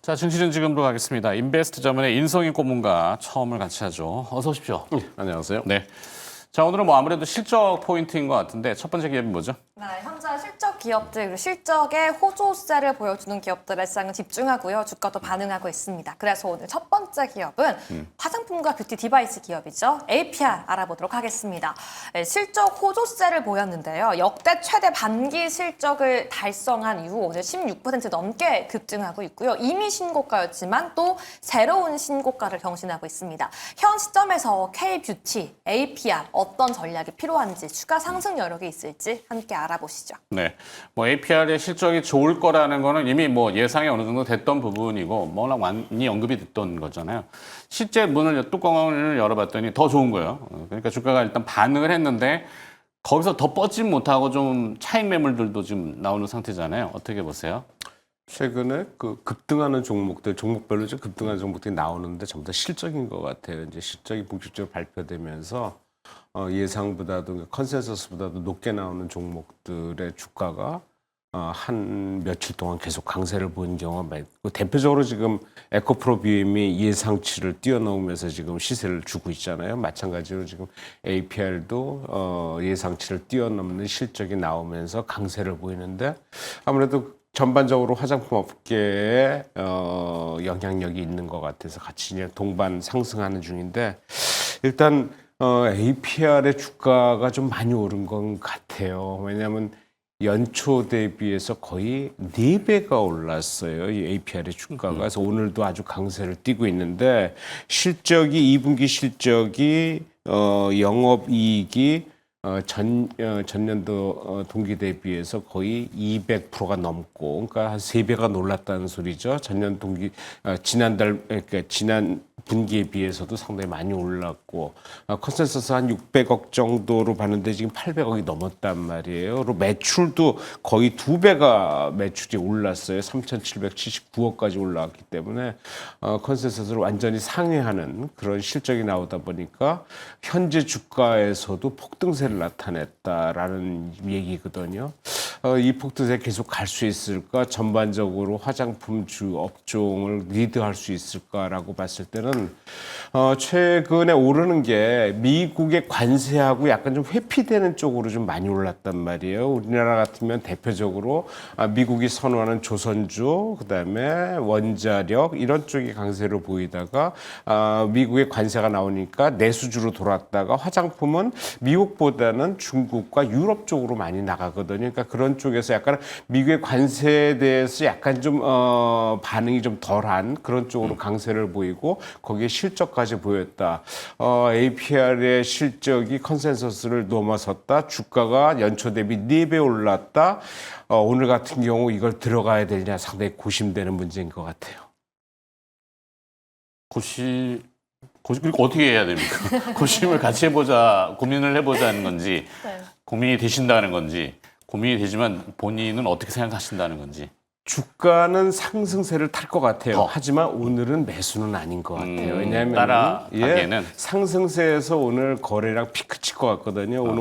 자, 증시는 지금으로 가겠습니다. 인베스트 자문의 인성인 고문과 처음을 같이 하죠. 어서 오십시오. 안녕하세요. 네. 자, 오늘은 뭐 아무래도 실적 포인트인 것 같은데 첫 번째 기업이 뭐죠? 네, 현재 실적 기업들, 그리고 실적의 호조세를 보여주는 기업들에 시장은 집중하고요. 주가도 반응하고 있습니다. 그래서 오늘 첫 번째 기업은 화장품과 뷰티 디바이스 기업이죠. APR 알아보도록 하겠습니다. 네, 실적 호조세를 보였는데요. 역대 최대 반기 실적을 달성한 이후 오늘 16% 넘게 급증하고 있고요. 이미 신고가였지만 또 새로운 신고가를 경신하고 있습니다. 현 시점에서 K-뷰티, APR 어떤 전략이 필요한지, 추가 상승 여력이 있을지 함께 알아보시죠. 네. 뭐 APR의 실적이 좋을 거라는 거는 이미 뭐 예상이 어느 정도 됐던 부분이고 워낙 많이 언급이 됐던 거잖아요. 실제 뚜껑을 열어봤더니 더 좋은 거예요. 그러니까 주가가 일단 반응을 했는데 거기서 더 뻗지 못하고 좀 차익 매물들도 지금 나오는 상태잖아요. 어떻게 보세요? 최근에 그 급등하는 종목들, 종목별로 좀 급등하는 종목들이 나오는데 전부 다 실적인 것 같아요. 이제 실적이 본격적으로 발표되면서 예상보다도 컨센서스보다도 높게 나오는 종목들의 주가가 한 며칠 동안 계속 강세를 보이는 경우가 많고, 대표적으로 지금 에코프로 비엠이 예상치를 뛰어넘으면서 지금 시세를 주고 있잖아요. 마찬가지로 지금 APR도 예상치를 뛰어넘는 실적이 나오면서 강세를 보이는데, 아무래도 전반적으로 화장품 업계에 영향력이 있는 것 같아서 같이 그냥 동반 상승하는 중인데, 일단 APR의 주가가 좀 많이 오른 건 같아요. 왜냐하면 연초 대비해서 거의 4배가 올랐어요. 이 APR의 주가가. 그래서 오늘도 아주 강세를 띠고 있는데, 실적이 2분기 실적이 영업이익이 전년도 동기 대비해서 거의 200%가 넘고, 그러니까 한 3배가 놀랐다는 소리죠. 전년 동기, 그러니까 지난 분기에 비해서도 상당히 많이 올랐고, 컨센서스 한 600억 정도로 봤는데 지금 800억이 넘었단 말이에요. 그리고 매출도 거의 2배가 매출이 올랐어요. 3,779억까지 올라왔기 때문에 컨센서스를 완전히 상회하는 그런 실적이 나오다 보니까 현재 주가에서도 폭등세를 나타냈다라는 얘기거든요. 이 폭등세 계속 갈 수 있을까? 전반적으로 화장품 주 업종을 리드할 수 있을까라고 봤을 때는 최근에 오르는 게 미국의 관세하고 약간 좀 회피되는 쪽으로 좀 많이 올랐단 말이에요. 우리나라 같으면 대표적으로 미국이 선호하는 조선주, 그다음에 원자력 이런 쪽이 강세로 보이다가 미국의 관세가 나오니까 내수주로 돌았다가, 화장품은 미국보다는 중국과 유럽 쪽으로 많이 나가거든요. 그러니까 그런 쪽에서 약간 미국의 관세에 대해서 약간 좀 반응이 좀 덜한 그런 쪽으로 강세를 보이고, 거기에 실적까지 보였다. APR의 실적이 컨센서스를 넘어섰다. 주가가 연초 대비 4배 올랐다. 오늘 같은 경우 이걸 들어가야 되냐 상당히 고심되는 문제인 것 같아요. 그리고 어떻게 해야 됩니까? 고심을 같이 해보자, 고민을 해보자는 건지, 네. 고민이 되신다는 건지, 고민이 되지만 본인은 어떻게 생각하신다는 건지. 주가는 상승세를 탈 것 같아요. 하지만 오늘은 매수는 아닌 것 같아요. 왜냐하면 따라가기에는 상승세에서 오늘 거래량 피크 칠 것 같거든요. 오늘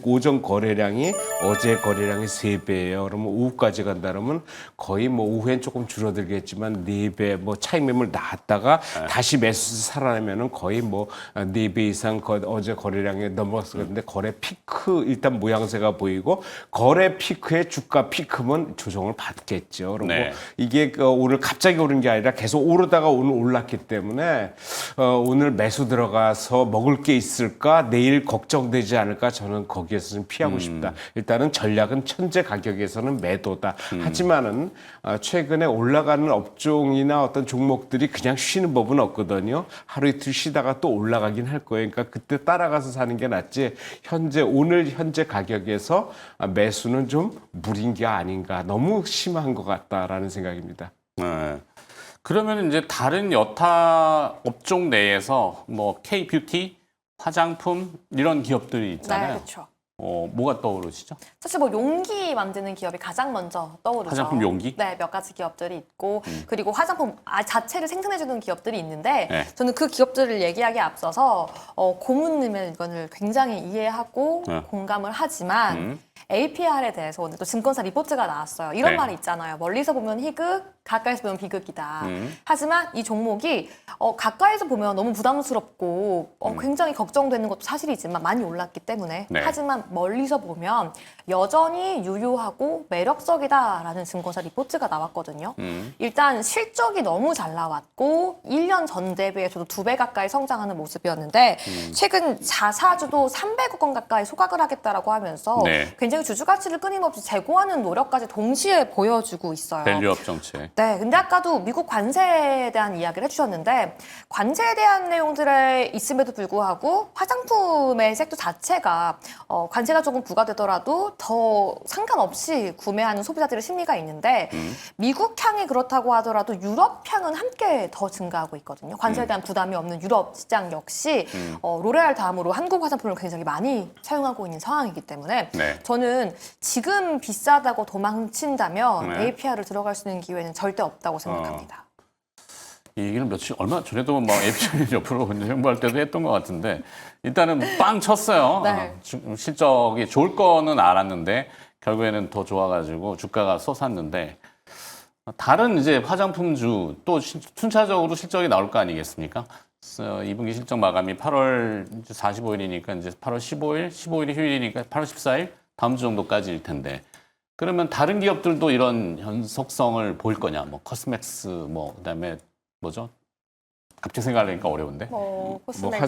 오전 거래량이 어제 거래량이 3배예요. 그러면 오후까지 간다 그러면 거의 뭐 오후엔 조금 줄어들겠지만 4배 뭐 차익 매물 나왔다가 다시 매수 살아나면은 거의 뭐 4배 이상 어제 거래량에 넘어갔을 건데, 거래 피크 일단 모양새가 보이고, 거래 피크에 주가 피크면 조정을 받겠죠. 그리고 네. 이게 오늘 갑자기 오른 게 아니라 계속 오르다가 오늘 올랐기 때문에 오늘 매수 들어가서 먹을 게 있을까, 내일 걱정되지 않을까, 저는 거기에서 좀 피하고 싶다. 일단은 전략은 현재 가격에서는 매도다. 하지만은 최근에 올라가는 업종이나 어떤 종목들이 그냥 쉬는 법은 없거든요. 하루 이틀 쉬다가 또 올라가긴 할 거예요. 그러니까 그때 따라가서 사는 게 낫지, 오늘 현재 가격에서 매수는 좀 무리인 게 아닌가, 너무 심한 것 같다라는 생각입니다. 네. 그러면 이제 다른 여타 업종 내에서 뭐 K-뷰티, 화장품 이런 기업들이 네, 있잖아요. 그렇죠. 뭐가 떠오르시죠? 사실 뭐 용기 만드는 기업이 가장 먼저 떠오르죠. 화장품 용기? 네, 몇 가지 기업들이 있고 그리고 화장품 자체를 생산해주는 기업들이 있는데 네. 저는 그 기업들을 얘기하기에 앞서서 고문님의 의견을 굉장히 이해하고 네. 공감을 하지만 APR에 대해서 오늘 또 증권사 리포트가 나왔어요. 이런 네. 말이 있잖아요. 멀리서 보면 희극, 가까이서 보면 비극이다. 하지만 이 종목이 가까이서 보면 너무 부담스럽고 굉장히 걱정되는 것도 사실이지만 많이 올랐기 때문에 네. 하지만 멀리서 보면 여전히 유효하고 매력적이다라는 증권사 리포트가 나왔거든요. 일단 실적이 너무 잘 나왔고 1년 전 대비해서도 2배 가까이 성장하는 모습이었는데 최근 자사주도 300억 원 가까이 소각을 하겠다라고 하면서 네. 굉장히 주주 가치를 끊임없이 제고하는 노력까지 동시에 보여주고 있어요. 밸류업 정책. 네, 근데 아까도 미국 관세에 대한 이야기를 해주셨는데 관세에 대한 내용들에 있음에도 불구하고 화장품의 섹터 자체가 관세가 조금 부과되더라도 더 상관없이 구매하는 소비자들의 심리가 있는데 미국 향이 그렇다고 하더라도 유럽 향은 함께 더 증가하고 있거든요. 관세에 대한 부담이 없는 유럽 시장 역시 로레알 다음으로 한국 화장품을 굉장히 많이 사용하고 있는 상황이기 때문에 네. 저는 지금 비싸다고 도망친다면 네. APR을 들어갈 수 있는 기회는 절대 없다고 생각합니다. 이 얘기를 얼마 전에도 뭐 에피소드 옆으로 홍보할 때도 했던 것 같은데 일단은 빵 쳤어요. 네. 실적이 좋을 거는 알았는데 결국에는 더 좋아가지고 주가가 솟았는데 다른 이제 화장품주 또 순차적으로 실적이 나올 거 아니겠습니까? 2분기 실적 마감이 8월 45일이니까 이제 8월 15일, 15일이 휴일이니까 8월 14일 다음 주 정도까지일 텐데 그러면 다른 기업들도 이런 현속성을 보일 거냐? 뭐 코스맥스 뭐 그다음에 뭐죠? 갑자기 생각하려니까 어려운데. 뭐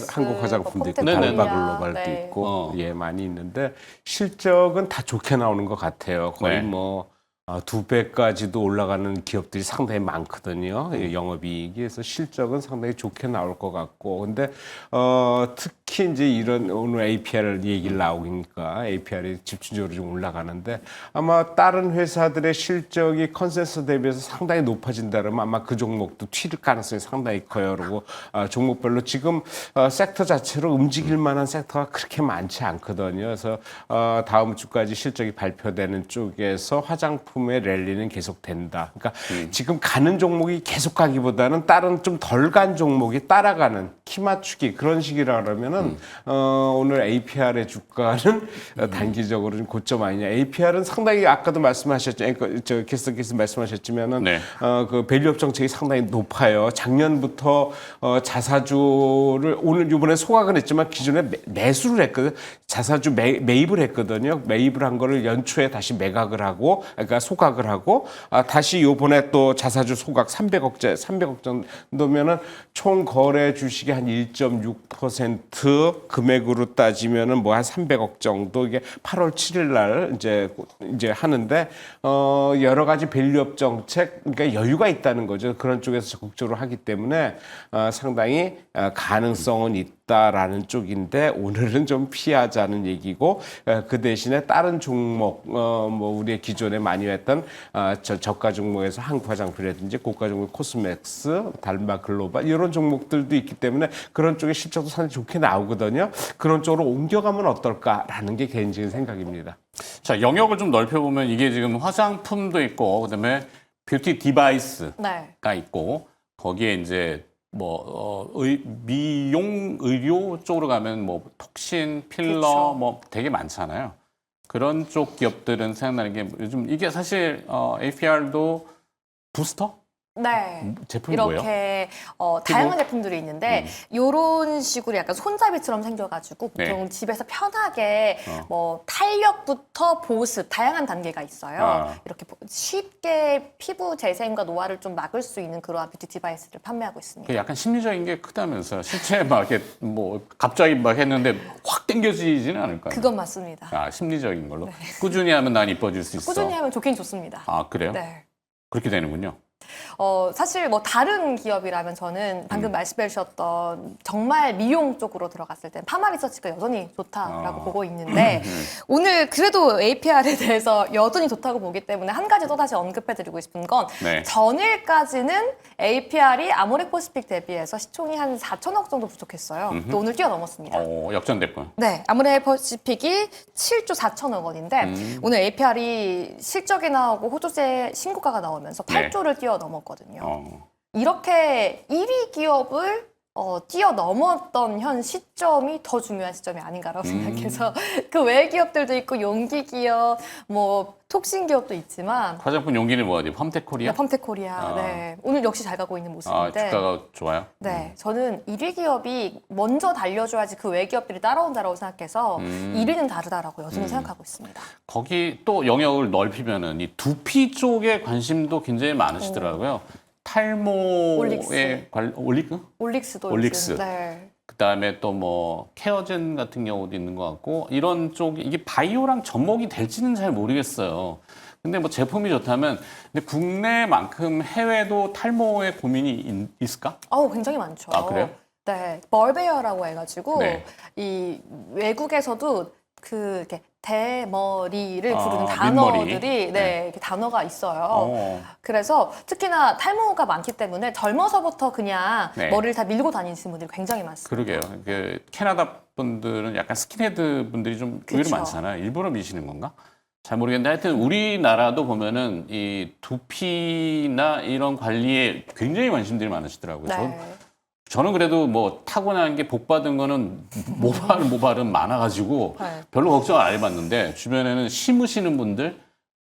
한국 화장품도 있고 네네. 달바 글로벌도 네. 있고 예 많이 있는데 실적은 다 좋게 나오는 것 같아요. 거의 네. 뭐 2배까지도 올라가는 기업들이 상당히 많거든요. 영업이익이. 그래서 실적은 상당히 좋게 나올 것 같고. 근데, 특히 이제 이런 오늘 APR 얘기를 나오니까 APR이 집중적으로 좀 올라가는데 아마 다른 회사들의 실적이 컨센서스 대비해서 상당히 높아진다면 아마 그 종목도 튀를 가능성이 상당히 커요. 그리고 종목별로 지금 섹터 자체로 움직일 만한 섹터가 그렇게 많지 않거든요. 그래서 다음 주까지 실적이 발표되는 쪽에서 화장품 의 랠리는 계속된다. 그러니까 지금 가는 종목이 계속 가기보다는 다른 좀 덜 간 종목이 따라가는 키 맞추기 그런 식이라 그러면은 오늘 APR의 주가는 단기적으로 좀 고점 아니냐. APR은 상당히 아까도 말씀하셨죠. 저 게스트께서 말씀하셨지만은 네. 그 밸류업 정책이 상당히 높아요. 작년부터 자사주를 오늘 이번에 소각은 했지만 기존에 매수를 했거든. 자사주 매입을 했거든요. 매입을 한 거를 연초에 다시 매각을 하고 그러니까 소각을 하고 다시 요번에 또 자사주 소각 300억 정도면은 총 거래 주식의 한 1.6% 금액으로 따지면은 뭐 한 300억 정도 이게 8월 7일 날 이제 하는데 여러 가지 밸류업 정책 그러니까 여유가 있다는 거죠. 그런 쪽에서 적극적으로 하기 때문에 상당히 가능성은 있다라는 쪽인데 오늘은 좀 피하자는 얘기고 그 대신에 다른 종목 뭐 우리의 기존에 많이 했던 저가 종목에서 한국 화장품이라든지 고가 종목 코스맥스, 달마 글로벌 이런 종목들도 있기 때문에 그런 쪽에 실적도 상당히 좋게 나오거든요. 그런 쪽으로 옮겨가면 어떨까라는 게 개인적인 생각입니다. 자, 영역을 좀 넓혀보면 이게 지금 화장품도 있고 그다음에 뷰티 디바이스가 네. 있고 거기에 이제 뭐 미용 의료 쪽으로 가면 뭐 톡신, 필러 그쵸. 뭐 되게 많잖아요. 그런 쪽 기업들은 생각나는 게 요즘 이게 사실 APR도 부스터 네. 제품이 뭐예요? 이렇게 다양한 제품들이 있는데 이런 식으로 약간 손잡이처럼 생겨가지고 보통 네. 집에서 편하게 뭐 탄력부터 보습 다양한 단계가 있어요. 이렇게 쉽게 피부 재생과 노화를 좀 막을 수 있는 그러한 뷰티 디바이스를 판매하고 있습니다. 그 약간 심리적인 게 크다면서요. 실제 막 이렇게 뭐 갑자기 막 했는데 확 당겨지지는 않을 거예요. 그건 맞습니다. 아, 심리적인 걸로. 꾸준히 하면 난 이뻐질 수 있어. 꾸준히 하면 좋긴 좋습니다. 아, 그래요? 네. 그렇게 되는군요. 사실 뭐 다른 기업이라면 저는 방금 말씀해 주셨던 정말 미용 쪽으로 들어갔을 땐 파마 리서치가 여전히 좋다라고 보고 있는데 오늘 그래도 APR에 대해서 여전히 좋다고 보기 때문에 한 가지 또다시 언급해 드리고 싶은 건 네. 전일까지는 APR이 아모레퍼시픽 대비해서 시총이 한 4천억 정도 부족했어요. 또 오늘 뛰어넘었습니다. 역전됐군. 네, 아모레퍼시픽이 7조 4천억 원인데 오늘 APR이 실적이 나오고 호조세 신고가가 나오면서 네. 8조를 뛰어넘었거든요. 어. 이렇게 1위 기업을 뛰어넘었던 현 시점이 더 중요한 시점이 아닌가라고 생각해서 그 외 기업들도 있고 용기 기업, 뭐 톡신 기업도 있지만 화장품 용기는 뭐 어디? 펌텍코리아? 펌텍코리아, 네, 오늘 역시 잘 가고 있는 모습인데 주가가 좋아요? 네, 저는 1위 기업이 먼저 달려줘야지 그 외 기업들이 따라온다라고 생각해서 1위는 다르다라고 저는 생각하고 있습니다. 거기 또 영역을 넓히면은 이 두피 쪽에 관심도 굉장히 많으시더라고요. 탈모에 올릭스. 올릭스? 올릭스. 네. 그다음에 또 뭐 케어젠 같은 경우도 있는 것 같고 이런 쪽 이게 바이오랑 접목이 될지는 잘 모르겠어요. 근데 뭐 제품이 좋다면 근데 국내만큼 해외도 탈모에 고민이 있을까? 굉장히 많죠. 아, 그래요? 네, 멀베어라고 해가지고 네. 이 외국에서도 그 이렇게 대머리를 부르는 민머리. 단어들이 이렇게 단어가 있어요. 그래서 특히나 탈모가 많기 때문에 젊어서부터 그냥 네. 머리를 다 밀고 다니시는 분들이 굉장히 많습니다. 그러게요. 그 캐나다 분들은 약간 스킨헤드 분들이 좀 의외로 그쵸. 많잖아요. 일부러 미시는 건가? 잘 모르겠는데 하여튼 우리나라도 보면은 이 두피나 이런 관리에 굉장히 관심들이 많으시더라고요. 네. 저는 그래도 뭐 타고난 게 복 받은 거는 모발은 많아가지고 네. 별로 걱정을 안 해봤는데 주변에는 심으시는 분들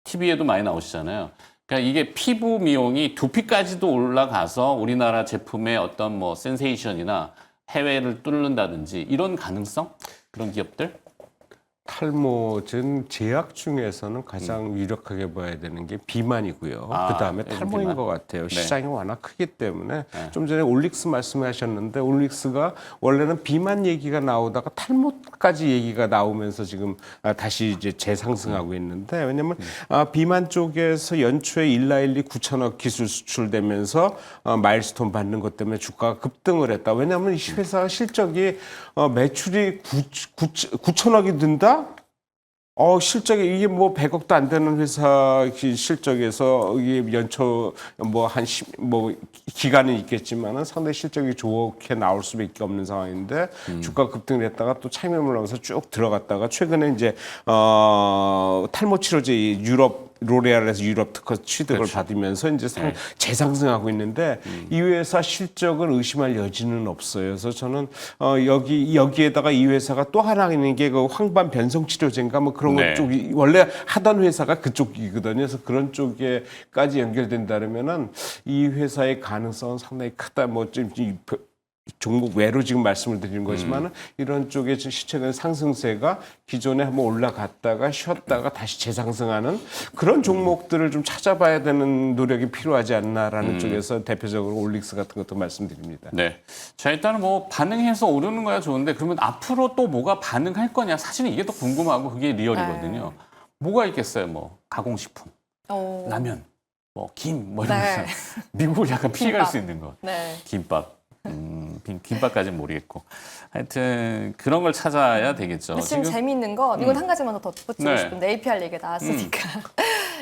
TV에도 많이 나오시잖아요. 그러니까 이게 피부 미용이 두피까지도 올라가서 우리나라 제품의 어떤 뭐 센세이션이나 해외를 뚫는다든지 이런 가능성? 그런 기업들? 탈모는 제약 중에서는 가장 유력하게 봐야 되는 게 비만이고요. 아, 그다음에 요즘 탈모인 비만. 것 같아요. 네. 시장이 워낙 크기 때문에 네. 좀 전에 올릭스 말씀하셨는데 올릭스가 원래는 비만 얘기가 나오다가 탈모까지 얘기가 나오면서 지금 다시 이제 재상승하고 있는데 왜냐면 비만 쪽에서 연초에 일라일리 9천억 기술 수출되면서 마일스톤 받는 것 때문에 주가가 급등을 했다. 왜냐하면 이 회사 실적이 매출이 9천억이 든다? 실적이 이게 뭐 100억도 안 되는 회사 실적에서 이게 연초 뭐 기간은 있겠지만은 상당히 실적이 좋게 나올 수밖에 없는 상황인데 주가 급등을 했다가 또 차익매물 나면서 쭉 들어갔다가 최근에 이제 탈모 치료제 유럽 로레알에서 유럽 특허 취득을 그렇죠. 받으면서 이제 재상승하고 있는데 이 회사 실적을 의심할 여지는 없어요. 그래서 저는 여기에다가 이 회사가 또 하나 있는 게 그 황반 변성 치료제인가 뭐 그런 네. 것 쪽이 원래 하던 회사가 그쪽이거든요. 그래서 그런 쪽에까지 연결된다면은 이 회사의 가능성은 상당히 크다. 뭐 좀 종목 외로 지금 말씀을 드리는 거지만은 이런 쪽에 시체는 상승세가 기존에 한번 올라갔다가 쉬었다가 다시 재상승하는 그런 종목들을 좀 찾아봐야 되는 노력이 필요하지 않나라는 쪽에서 대표적으로 올릭스 같은 것도 말씀드립니다. 네. 자, 일단은 뭐 반응해서 오르는 거야 좋은데 그러면 앞으로 또 뭐가 반응할 거냐 사실은 이게 더 궁금하고 그게 리얼이거든요. 뭐가 있겠어요? 뭐 가공식품, 라면, 뭐 김, 뭐 이런 거. 네. 미국을 약간 피해갈 김밥. 수 있는 거. 네. 김밥. 김밥까지는 모르겠고. 하여튼 그런 걸 찾아야 되겠죠. 근데 지금 재미있는 건 이건 한 가지만 더 덧붙이고 네. 싶은데 APR 얘기가 나왔으니까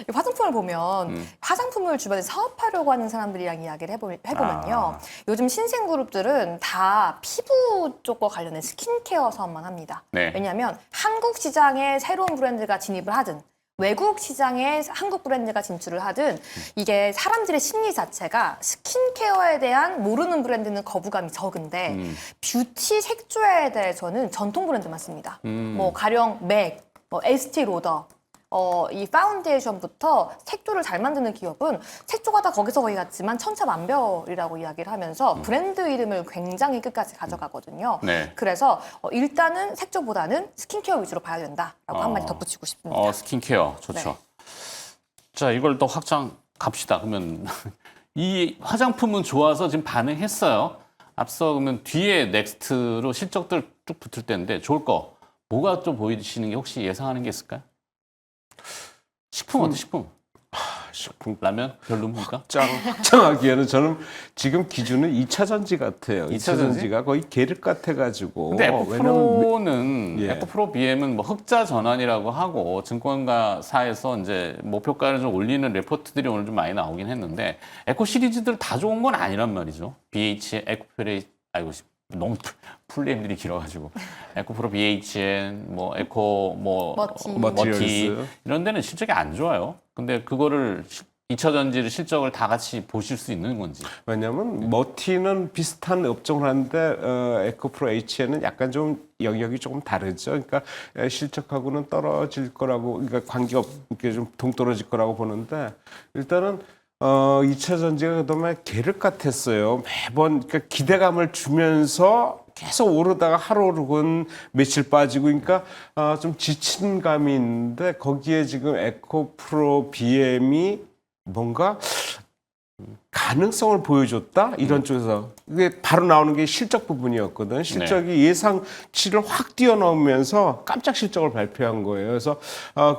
이 화장품을 보면 화장품을 주변에 사업하려고 하는 사람들이랑 이야기를 해보면요. 요즘 신생 그룹들은 다 피부 쪽과 관련된 스킨케어 사업만 합니다. 네. 왜냐하면 한국 시장에 새로운 브랜드가 진입을 하든 외국 시장에 한국 브랜드가 진출을 하든 이게 사람들의 심리 자체가 스킨케어에 대한 모르는 브랜드는 거부감이 적은데 뷰티 색조에 대해서는 전통 브랜드만 씁니다. 뭐 가령 맥, 뭐 에스티 로더, 이 파운데이션부터 색조를 잘 만드는 기업은 색조가 다 거기서 거기 같지만 천차만별이라고 이야기를 하면서 브랜드 이름을 굉장히 끝까지 가져가거든요. 네. 그래서 일단은 색조보다는 스킨케어 위주로 봐야 된다라고 한마디 덧붙이고 싶습니다. 스킨케어 좋죠. 네. 자, 이걸 더 확장 갑시다. 그러면 이 화장품은 좋아서 지금 반응했어요. 앞서 그러면 뒤에 넥스트로 실적들 쭉 붙을 텐데 좋을 거 뭐가 좀 보이시는 게 혹시 예상하는 게 있을까요? 식품 어때? 식품. 식품 라면 별로입니까? 확장하기에는 저는 지금 기준은 2차 전지 같아요. 2차 2차 전지? 전지가 거의 계륵 같아가지고. 근데 에코프로는 예. 에코프로 BM은 뭐 흑자 전환이라고 하고 증권가사에서 이제 목표가를 좀 올리는 레포트들이 오늘 좀 많이 나오긴 했는데 에코 시리즈들 다 좋은 건 아니란 말이죠. BH, 에코프레, 아이고 너무 풀네임들이 길어가지고 에코프로 BHN, 뭐 에코, 뭐 머티. 머티 이런 데는 실적이 안 좋아요. 근데 그거를 2차 전지를 실적을 다 같이 보실 수 있는 건지. 왜냐하면 머티는 비슷한 업종을 하는데 에코프로 H에는 약간 좀 영역이 조금 다르죠. 그러니까 실적하고는 떨어질 거라고, 그러니까 관계가 이렇게 좀 동떨어질 거라고 보는데 일단은 2차 전지가 그동안 계륵 같았어요. 매번 그러니까 기대감을 주면서 계속 오르다가 하루 오르곤 며칠 빠지고, 그러니까 좀 지친 감이 있는데 거기에 지금 에코프로 BM이 뭔가 가능성을 보여줬다 이런 쪽에서 이게 바로 나오는 게 실적 부분이었거든. 실적이 예상치를 확 뛰어넘으면서 깜짝 실적을 발표한 거예요. 그래서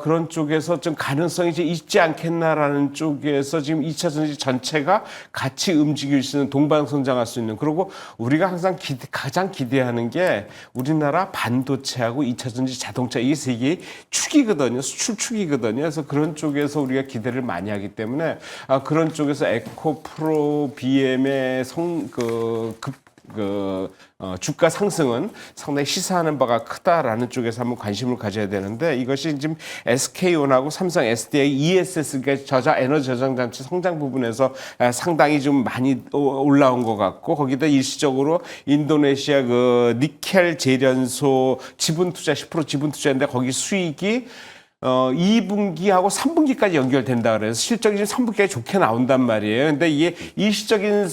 그런 쪽에서 좀 가능성이 이제 있지 않겠나라는 쪽에서 지금 2차 전지 전체가 같이 움직일 수 있는 동반성장할 수 있는, 그리고 우리가 항상 가장 기대하는 게 우리나라 반도체하고 2차 전지 자동차 이 세 개의 축이거든요. 수출 축이거든요. 그래서 그런 쪽에서 우리가 기대를 많이 하기 때문에 그런 쪽에서 에코프로 BM의 주가 상승은 상당히 시사하는 바가 크다라는 쪽에서 한번 관심을 가져야 되는데, 이것이 지금 SK온하고 삼성 SDI ESS, 그러니까 에너지 저장 장치 성장 부분에서 상당히 좀 많이 올라온 것 같고, 거기다 일시적으로 인도네시아 그 니켈 재련소 지분 투자 10% 지분 투자인데 거기 수익이 2분기하고 3분기까지 연결된다 그래서 실적이 3분기에 좋게 나온단 말이에요. 근데 이게 일시적인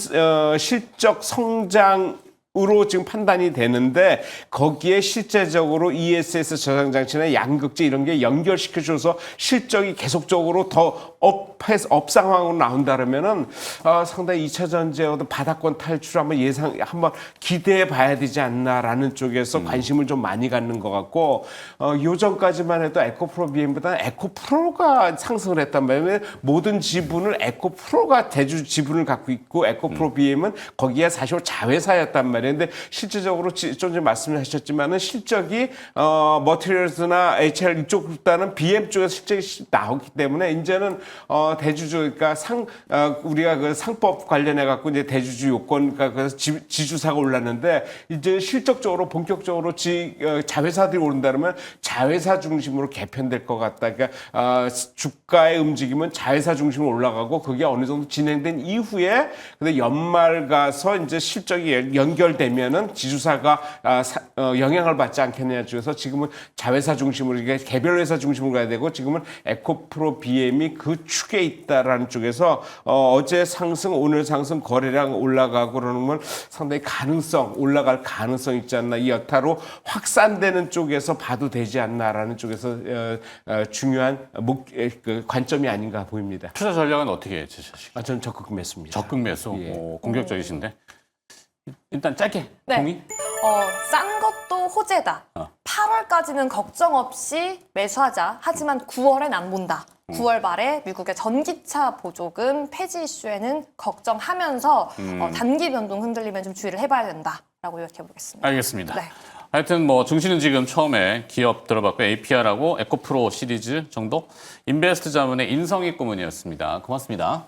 실적 성장 으로 지금 판단이 되는데 거기에 실제적으로 ESS 저장장치나 양극재 이런 게 연결시켜줘서 실적이 계속적으로 더 업 상황으로 나온다 그러면은 상당히 2차 전지의 어떤 바닥권 탈출 한번 기대해 봐야 되지 않나라는 쪽에서 관심을 좀 많이 갖는 것 같고, 요전까지만 해도 에코프로 BM보다는 에코프로가 상승을 했단 말이에요. 모든 지분을 에코프로가 대주 지분을 갖고 있고 에코프로 BM은 거기에 사실 자회사였단 말이에요. 근데 실질적으로 좀 전에 말씀하셨지만은 실적이 머티리얼스나 HR 이쪽보다는 BM 쪽에서 실적이 나오기 때문에 이제는 대주주, 그러니까 우리가 그 상법 관련해 갖고 이제 대주주 요건, 그래서 지주사가 올랐는데 이제 실적적으로 본격적으로 자회사들이 오른다 그러면 자회사 중심으로 개편될 것 같다. 그러니까 주가의 움직임은 자회사 중심으로 올라가고 그게 어느 정도 진행된 이후에 근데 연말 가서 이제 실적이 연결되면은 지주사가 영향을 받지 않겠느냐 쪽에서 지금은 자회사 중심으로, 이게 개별 회사 중심으로 가야 되고, 지금은 에코프로 BM이 그 축에 있다라는 쪽에서 어제 상승, 오늘 상승, 거래량 올라가고 그러는 건 상당히 올라갈 가능성 있지 않나, 이 여타로 확산되는 쪽에서 봐도 되지 않나라는 쪽에서 중요한 관점이 아닌가 보입니다. 투자 전략은 어떻게 제시하시죠? 저는 적극 매수입니다. 적극 매수. 예. 공격적이신데. 일단 짧게 네. 동의? 싼 것도 호재다. 8월까지는 걱정 없이 매수하자. 하지만 9월엔 안 본다. 9월 말에 미국의 전기차 보조금 폐지 이슈에는 걱정하면서 단기 변동 흔들리면 좀 주의를 해봐야 된다라고 요약해 보겠습니다. 알겠습니다. 네. 하여튼 뭐 증시는 지금 처음에 기업 들어봤고 APR하고 에코프로 시리즈 정도, 인베스트 자문의 인성희顧問이었습니다. 고맙습니다.